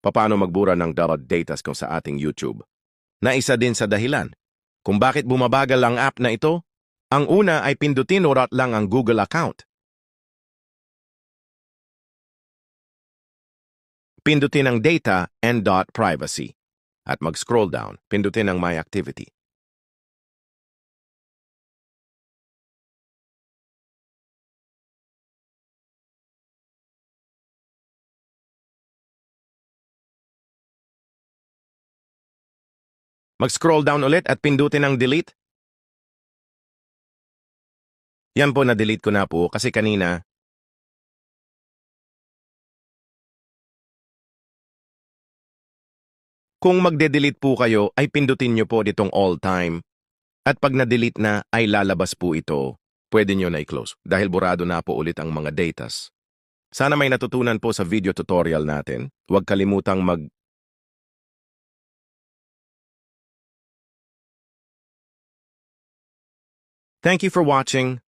Paano magbura ng datas ko sa ating YouTube. Na isa din sa dahilan kung bakit bumabagal ang app na ito. Ang una ay pindutin urat lang ang Google account. Pindutin ang Data and Privacy. At mag-scroll down, pindutin ang My Activity. Mag-scroll down ulit at pindutin ang Delete. Yan po, na-delete ko na po kasi kanina. Kung magde-delete po kayo, ay pindutin nyo po ditong all time. At pag na-delete na, ay lalabas po ito. Pwede nyo na i-close dahil burado na po ulit ang mga datas. Sana may natutunan po sa video tutorial natin. Huwag kalimutang Thank you for watching.